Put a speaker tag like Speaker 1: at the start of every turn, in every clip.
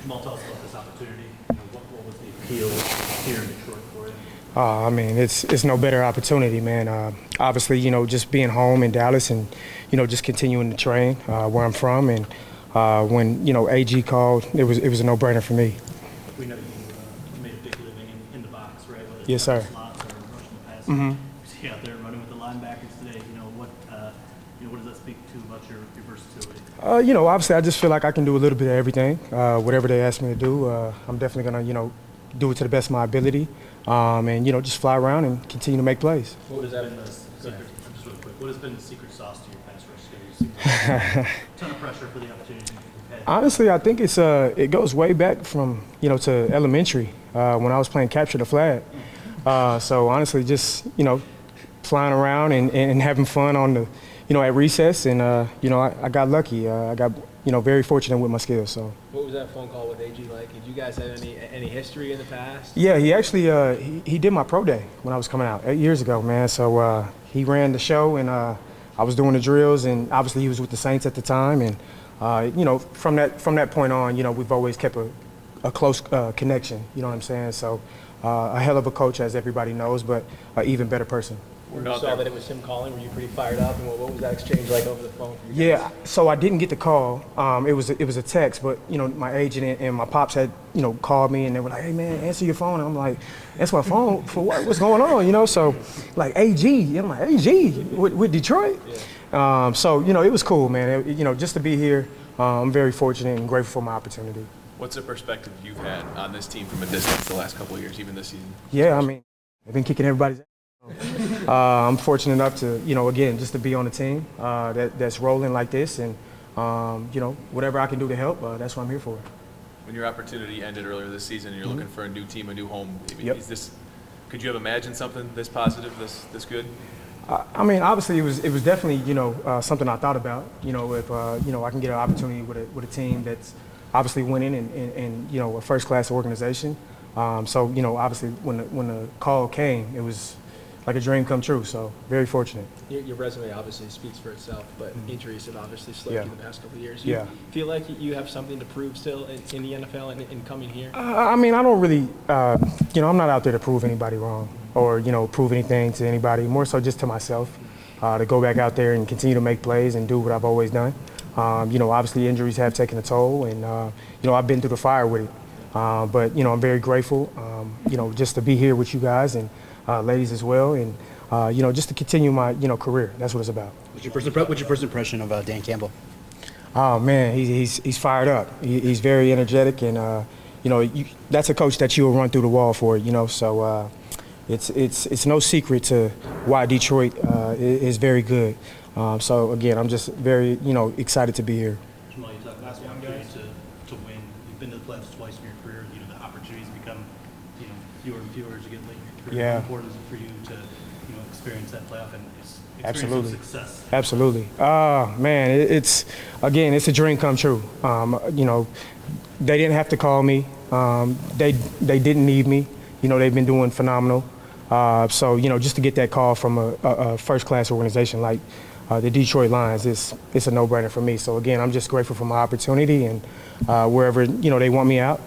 Speaker 1: Jamal, tell us about this opportunity. What was the appeal here in Detroit for you?
Speaker 2: I mean, it's no better opportunity, man. Obviously, just being home in Dallas and, just continuing to train where I'm from. And when, AG called, it was a no-brainer for me.
Speaker 1: We know you made a big living in the box, right? Whether it's
Speaker 2: yes, sir.
Speaker 1: Slots or rushing the passer.
Speaker 2: Mm-hmm.
Speaker 1: You see out there running with the linebackers today. What does that speak to about your versatility?
Speaker 2: Obviously, I just feel like I can do a little bit of everything. Whatever they ask me to do, I'm definitely going to, do it to the best of my ability. And, just fly around and continue to make plays.
Speaker 1: What has been the secret, just really quick, what has been the secret sauce to your pass rush schedule? A ton of pressure for the opportunity you've had.
Speaker 2: Honestly, I think it goes way back from, to elementary when I was playing capture the flag. So honestly, just, flying around and having fun on the, at recess. And, I got lucky. I got, very fortunate with my skills. So.
Speaker 3: What was that phone call with AG like? Did you guys have any history in the past?
Speaker 2: Yeah, he actually he did my pro day when I was coming out 8 years ago, man. So he ran the show, and I was doing the drills, and obviously he was with the Saints at the time, and from that point on, we've always kept a close connection. You know what I'm saying? So a hell of a coach, as everybody knows, but an even better person.
Speaker 3: When you saw that it was him calling, were you pretty fired up? And what was that exchange like over the phone for you guys?
Speaker 2: Yeah, so I didn't get the call. It was a text, but my agent and my pops had called me, and they were like, "Hey man, answer your phone." And I'm like, "Answer my phone for what? What's going on?" So like AG, I'm like AG with Detroit. Yeah. So it was cool, man. Just to be here, I'm very fortunate and grateful for my opportunity.
Speaker 4: What's the perspective you've had on this team from a distance the last couple of years, even this season?
Speaker 2: Yeah, I mean, they've been kicking everybody's ass. I'm fortunate enough to, again, just to be on a team that's rolling like this, and whatever I can do to help, that's what I'm here for.
Speaker 4: When your opportunity ended earlier this season, and you're looking for a new team, a new home. I mean,
Speaker 2: Yep.
Speaker 4: Could you have imagined something this positive, this good?
Speaker 2: I mean, obviously, it was definitely something I thought about. If I can get an opportunity with a team that's obviously winning and a first-class organization. So obviously, when the call came, it was like a dream come true, so very fortunate.
Speaker 3: Your resume obviously speaks for itself, but injuries have obviously slowed you the past couple of years.
Speaker 2: You
Speaker 3: feel like you have something to prove still in the NFL and coming here?
Speaker 2: I mean, I don't really, I'm not out there to prove anybody wrong or, prove anything to anybody, more so just to myself, to go back out there and continue to make plays and do what I've always done. Obviously injuries have taken a toll, and, I've been through the fire with it. But, I'm very grateful, just to be here with you guys and ladies as well, and just to continue my career. That's what it's about.
Speaker 5: What's your first impression of Dan Campbell?
Speaker 2: Oh man, he's fired up. He's very energetic, and that's a coach that you'll run through the wall for. So it's no secret to why Detroit is very good. So again, I'm just very excited to be here.
Speaker 1: Jamal, you talked about the opportunity to win. You've been to the playoffs twice in your career. The opportunities become fewer and fewer as you get later in your career.
Speaker 2: Yeah.
Speaker 1: How important is it for you to experience that playoff and experience
Speaker 2: Absolutely.
Speaker 1: success?
Speaker 2: Absolutely. Man, it's a dream come true. They didn't have to call me. They didn't need me. They've been doing phenomenal. So just to get that call from a first-class organization like the Detroit Lions, it's a no-brainer for me. So again, I'm just grateful for my opportunity, and wherever they want me out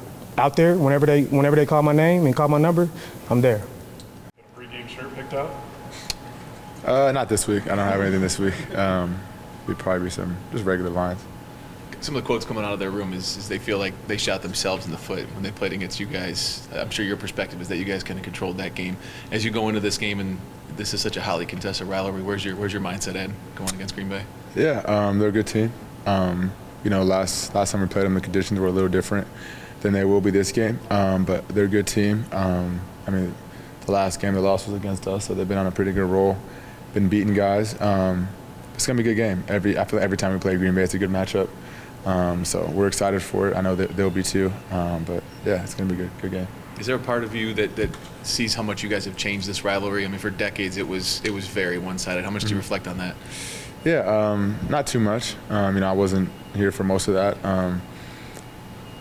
Speaker 2: there, whenever they call my name and call my number, I'm there.
Speaker 6: Pre-game shirt picked out?
Speaker 7: Not this week. I don't have anything this week. We'd probably be some just regular lines.
Speaker 4: Some of the quotes coming out of their room is they feel like they shot themselves in the foot when they played against you guys. I'm sure your perspective is that you guys kind of controlled that game. As you go into this game, and this is such a highly contested rivalry, where's your mindset at going against Green Bay?
Speaker 7: Yeah, they're a good team. Last time we played them, the conditions were a little different than they will be this game. But they're a good team. The last game they lost was against us, so they've been on a pretty good roll, been beating guys. It's gonna be a good game. I feel like every time we play Green Bay, it's a good matchup. So we're excited for it. I know that they'll be too. But yeah, it's gonna be a good game.
Speaker 4: Is there a part of you that sees how much you guys have changed this rivalry? I mean, for decades it was very one-sided. How much do you reflect on that?
Speaker 7: Yeah, not too much. I wasn't here for most of that.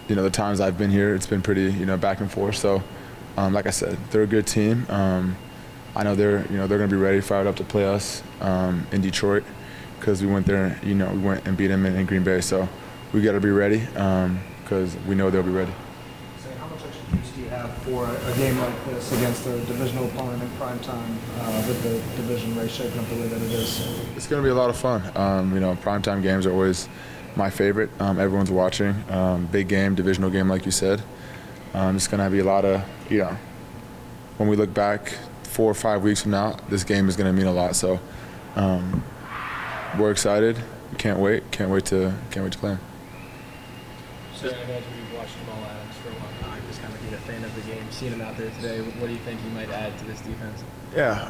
Speaker 7: The times I've been here, it's been pretty, back and forth. So, like I said, they're a good team. I know they're going to be ready, fired up to play us in Detroit, because we went there, we went and beat them in Green Bay. So we got to be ready, because we know they'll be ready.
Speaker 2: So how much extra juice do you have for a game like this against a divisional opponent in prime time with the division race shaping up the way that it is?
Speaker 7: It's going to be a lot of fun. Primetime games are always my favorite. Everyone's watching. Big game, divisional game, like you said. It's going to be a lot of, when we look back 4 or 5 weeks from now, this game is going to mean a lot. So we're excited. Can't wait. Can't wait to play him.
Speaker 3: So I imagine you've watched Jamal Adams for a long time, just kind of being a fan of the game, seeing him out there today. What do you think he might add to this defense?
Speaker 7: Yeah,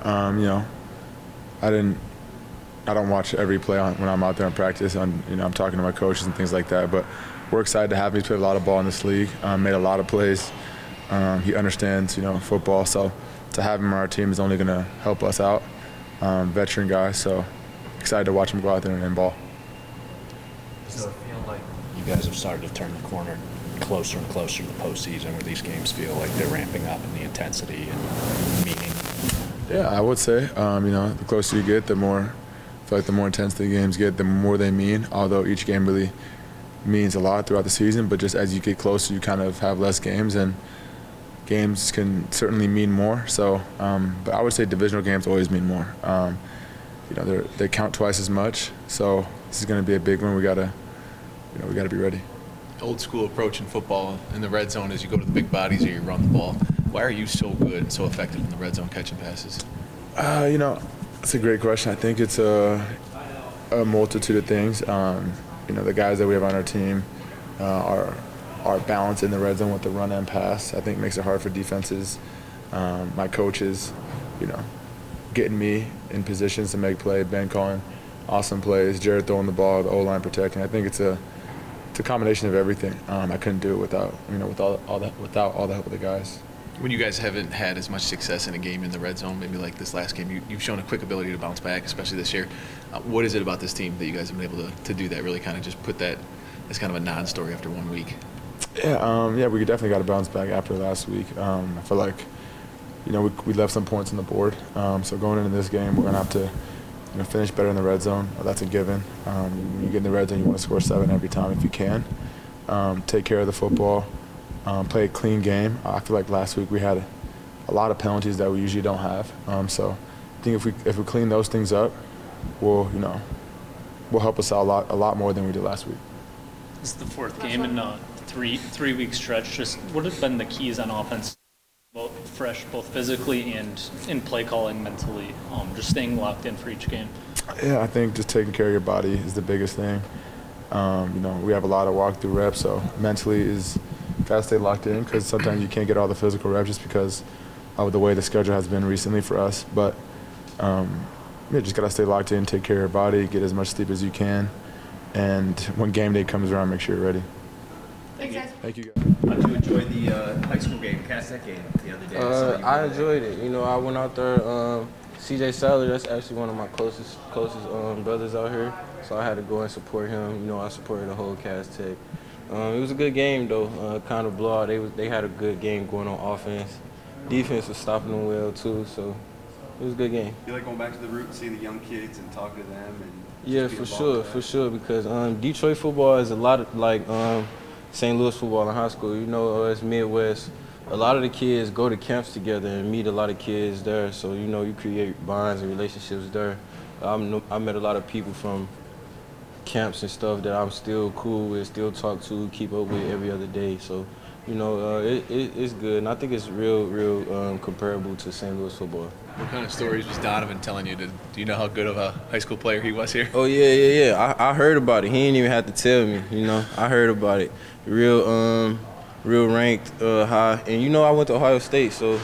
Speaker 7: I don't watch every play when I'm out there in practice. I'm talking to my coaches and things like that. But we're excited to have him. He's played a lot of ball in this league, made a lot of plays. He understands, football. So to have him on our team is only going to help us out. Veteran guy, so excited to watch him go out there and ball.
Speaker 8: Does it feel like you guys have started to turn the corner closer and closer to the postseason, where these games feel like they're ramping up in the intensity and meaning?
Speaker 7: Yeah, I would say. The closer you get, the more. I feel like the more intense the games get, the more they mean. Although each game really means a lot throughout the season, but just as you get closer, you kind of have less games, and games can certainly mean more. So, but I would say divisional games always mean more. They count twice as much. So this is going to be a big one. We gotta be ready.
Speaker 4: Old school approach in football in the red zone is you go to the big bodies or you run the ball. Why are you so good and so effective in the red zone catching passes?
Speaker 7: That's a great question. I think it's a multitude of things. The guys that we have on our team are balanced in the red zone with the run and pass. I think makes it hard for defenses. My coaches, getting me in positions to make play. Ben calling awesome plays. Jared throwing the ball. The O-line protecting. I think it's a combination of everything. I couldn't do it without all the help of the guys.
Speaker 4: When you guys haven't had as much success in a game in the red zone, maybe like this last game, you've shown a quick ability to bounce back, especially this year. What is it about this team that you guys have been able to do that, really kind of just put that as kind of a non-story after 1 week?
Speaker 7: Yeah, we definitely got to bounce back after last week. I feel like, we left some points on the board. So going into this game, we're going to have to finish better in the red zone. That's a given. When you get in the red zone, you want to score 7 every time if you can. Take care of the football. Play a clean game. I feel like last week we had a lot of penalties that we usually don't have. So I think if we clean those things up, we'll help us out a lot more than we did last week.
Speaker 9: This is the 4th game in a three-week stretch. Just what have been the keys on offense, both physically and in play calling mentally, just staying locked in for each game?
Speaker 7: Yeah, I think just taking care of your body is the biggest thing. We have a lot of walk-through reps, so mentally is gotta stay locked in, because sometimes you can't get all the physical reps just because of the way the schedule has been recently for us. But just gotta stay locked in, take care of your body, get as much sleep as you can, and when game day comes around, make sure you're ready.
Speaker 9: Thank you.
Speaker 7: Thank you guys.
Speaker 10: How'd you enjoy the high school game, Cass Tech game the other day?
Speaker 11: I enjoyed it. I went out there. CJ Saller, that's actually one of my closest brothers out here, so I had to go and support him. I supported the whole Cass Tech. It was a good game though, kind of blowout. They had a good game going on offense. Defense was stopping them well too, so it was a good game.
Speaker 10: You like going back to the root and seeing the young kids and talking to them?
Speaker 11: Yeah, for sure, because Detroit football is a lot of like St. Louis football in high school. It's Midwest. A lot of the kids go to camps together and meet a lot of kids there, so you create bonds and relationships there. I met a lot of people from camps and stuff that I'm still cool with, still talk to, keep up with every other day. So, it's good, and I think it's real comparable to St. Louis football.
Speaker 4: What kind of stories was Donovan telling you? Do you know how good of a high school player he was here?
Speaker 11: Oh yeah. I heard about it. He didn't even have to tell me. I heard about it. Real ranked, high, and I went to Ohio State, so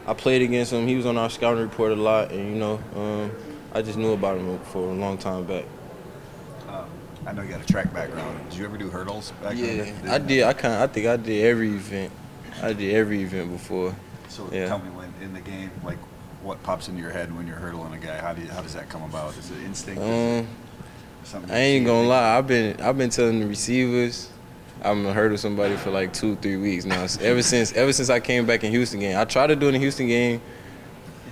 Speaker 11: I played against him. He was on our scouting report a lot, and I just knew about him for a long time back.
Speaker 10: I know you got a track background. Did you ever do hurdles back then?
Speaker 11: Yeah, I did. I think I did every event. I did every event before.
Speaker 10: So
Speaker 11: yeah.
Speaker 10: Tell me, when in the game, like what pops into your head when you're hurdling a guy? How does that come about? Is it instinct? Is it something
Speaker 11: I ain't gonna lie. I've been telling the receivers I'm gonna hurdle somebody for like 2-3 weeks now. Ever since I came back in Houston game, I tried to do it in the Houston game.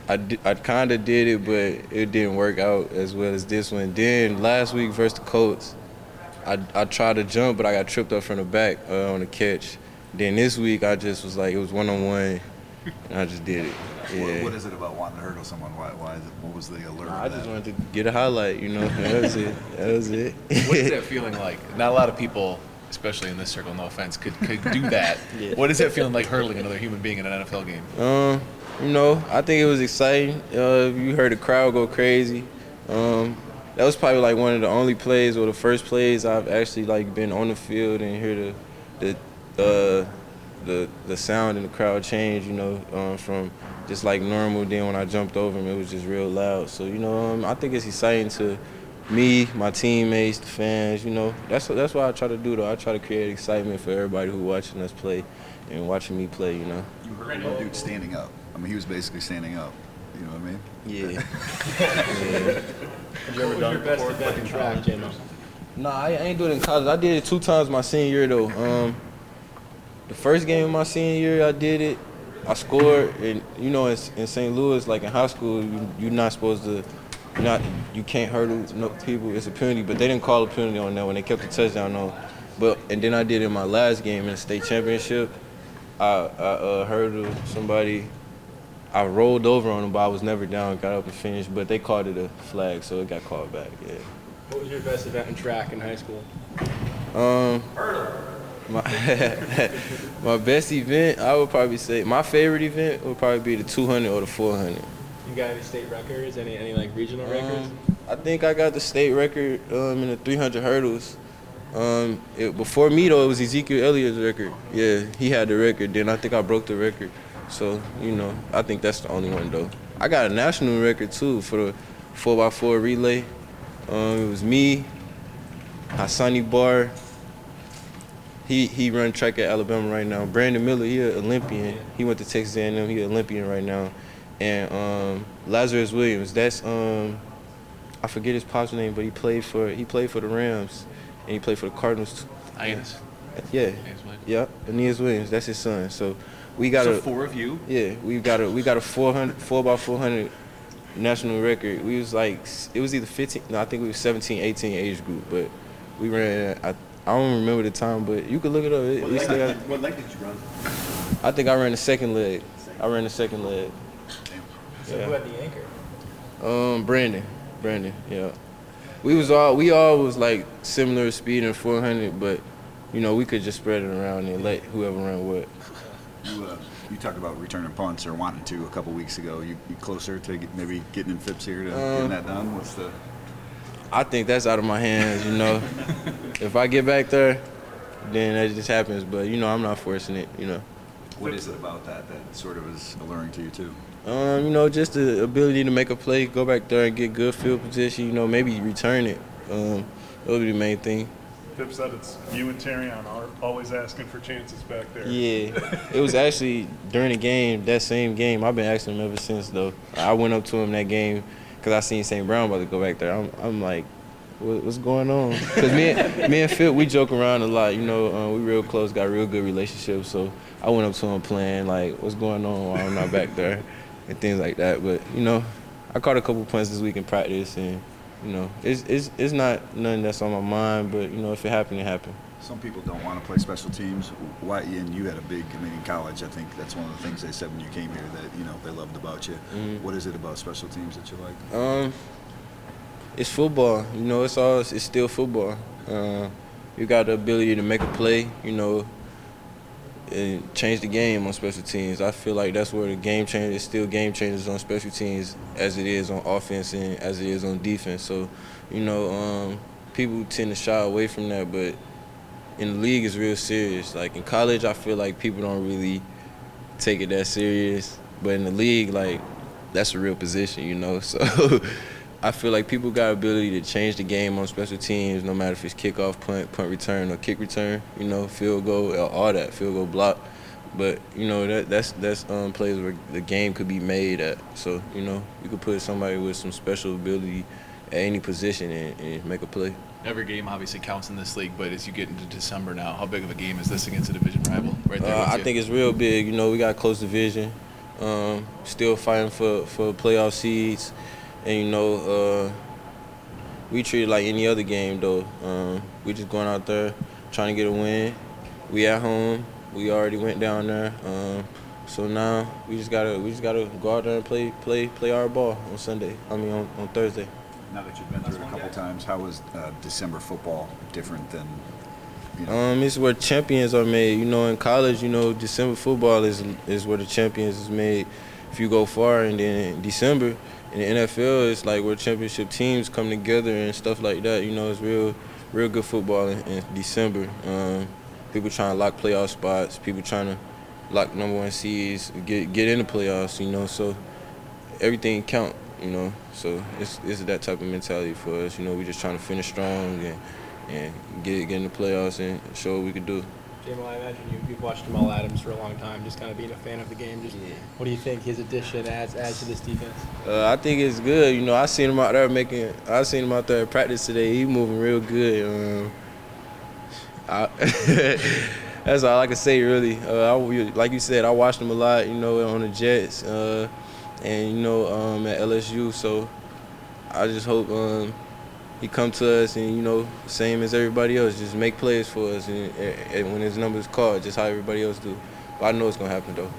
Speaker 11: I kind of did it, but it didn't work out as well as this one. Then last week versus the Colts, I tried to jump, but I got tripped up from the back on the catch. Then this week, I just was like, it was one-on-one, and I just did it. Yeah.
Speaker 10: What is it about wanting to hurdle someone? Why is it, what was the allure?
Speaker 11: I just wanted to get a highlight, you know. That was it. That was it.
Speaker 4: What is that feeling like? Not a lot of people, especially in this circle, no offense, could do that.
Speaker 11: Yeah.
Speaker 4: What is that feeling like hurdling another human being in an NFL game?
Speaker 11: You know, I think it was exciting. You heard the crowd go crazy. That was probably like one of the only plays or the first plays I've actually like been on the field and hear the sound in the crowd change. You know, from just like normal. Then when I jumped over him, it was just real loud. So you know, I think it's exciting to me, my teammates, the fans. You know, that's what I try to do though. I try to create excitement for everybody who watching us play and watching me play. You know.
Speaker 10: You heard the dude standing up. I mean, he was basically standing up. You know what I mean?
Speaker 11: Yeah.
Speaker 3: Have you ever done your best event in track, Jamal?
Speaker 11: Nah, I ain't doing it in college. I did it 2 times my senior year though. The first game of my senior year, I did it. I scored, and you know, in St. Louis, like in high school, you're not supposed to, you can't hurdle no people. It's a penalty, but they didn't call a penalty on that when they kept the touchdown on. And then I did it in my last game in the state championship. I hurdled somebody. I rolled over on them, but I was never down. Got up and finished, but they called it a flag, so it got called back. Yeah.
Speaker 3: What was your best event in track in high school?
Speaker 11: My best event, I would probably say, my favorite event would probably be the 200 or the 400.
Speaker 3: You got any state records? Any like regional records?
Speaker 11: I think I got the state record in the 300 hurdles. Before me though, it was Ezekiel Elliott's record. Yeah, he had the record. Then I think I broke the record. So you know, I think that's the only one though. I got a national record too for the 4x4 relay. It was me, Hassani Barr. He run track at Alabama right now. Brandon Miller, he an Olympian. He went to Texas A&M. He an Olympian right now. And Lazarus Williams, that's I forget his pop's name, but he played for the Rams and he played for the Cardinals.
Speaker 4: Aeneas.
Speaker 11: Yeah. Yeah. Aeneas Williams, that's his son. So we got
Speaker 4: 4 of you.
Speaker 11: Yeah, we got a 4x400 national record. We was like, it was either 15. No, I think we was 17, 18 age group, but we ran. I don't remember the time, but you could look it up.
Speaker 10: What leg did you run?
Speaker 11: I think I ran the second leg.
Speaker 3: So
Speaker 11: Yeah.
Speaker 3: who had the anchor?
Speaker 11: Brandon, yeah. We all was like similar speed in 400, but you know, we could just spread it around and let whoever run what.
Speaker 10: You talked about returning punts or wanting to a couple weeks ago. You closer to maybe getting in Phipps here to getting that done? What's the?
Speaker 11: I think that's out of my hands, you know. If I get back there, then that just happens. But you know, I'm not forcing it, you know.
Speaker 10: What is it about that sort of is alluring to you too?
Speaker 11: You know, just the ability to make a play, go back there and get good field position. You know, maybe return it. That would be the main thing.
Speaker 6: Phipps said it's you and Terrion are always asking for chances back there.
Speaker 11: Yeah, it was actually during the game, that same game. I've been asking him ever since, though. I went up to him that game because I seen St. Brown about to go back there. I'm like, what's going on? Because me and Phil, we joke around a lot. You know, we real close, got a real good relationship. So I went up to him playing, like, what's going on while I'm not back there and things like that. But, you know, I caught a couple punts this week in practice, and you know, it's not nothing that's on my mind, but, you know, if it happened, it happened.
Speaker 10: Some people don't want to play special teams. Why? And you had a big, in college, I think that's one of the things they said when you came here that, you know, they loved about you.
Speaker 11: Mm-hmm.
Speaker 10: What is it about special teams that you like?
Speaker 11: It's football. You know, it's still football. You got the ability to make a play, you know, and change the game on special teams. I feel like that's where the game changes. It's still game changers on special teams as it is on offense and as it is on defense. So, you know, people tend to shy away from that, but in the league, it's real serious. Like in college, I feel like people don't really take it that serious, but in the league, like, that's a real position, you know. So I feel like people got ability to change the game on special teams, no matter if it's kickoff, punt return, or kick return, you know, field goal, all that, field goal block. But, you know, that's plays where the game could be made at. So, you know, you could put somebody with some special ability at any position and make a play.
Speaker 4: Every game obviously counts in this league, but as you get into December now, how big of a game is this against a division rival right there?
Speaker 11: I think it's real big. You know, we got a close division, still fighting for playoff seeds. And, you know, we treat it like any other game, though. We just going out there trying to get a win. We at home. We already went down there. So now we just gotta go out there and play our ball on Sunday. On Thursday.
Speaker 10: Now that you've been through it a couple times, how is December football different than?
Speaker 11: It's where champions are made. You know, in college, you know, December football is where the champions is made. If you go far, and then in December, in the NFL, it's like where championship teams come together and stuff like that. You know, it's real good football in December. People trying to lock playoff spots. People trying to lock #1 seeds, get in the playoffs. You know, so everything count. You know, so it's that type of mentality for us. You know, we just trying to finish strong and get in the playoffs and show what we can do.
Speaker 3: Jamal, I imagine you've watched Jamal Adams for a long time, just kind of being a fan of the game. What do you think his addition adds to this defense?
Speaker 11: I think it's good. You know, I seen him out there at practice today. He moving real good. That's all I can say, really. Like you said, I watched him a lot, you know, on the Jets and, you know, at LSU. So I just hope he come to us and, you know, same as everybody else, just make plays for us and when his number is called, just how everybody else do. But I know it's going to happen, though.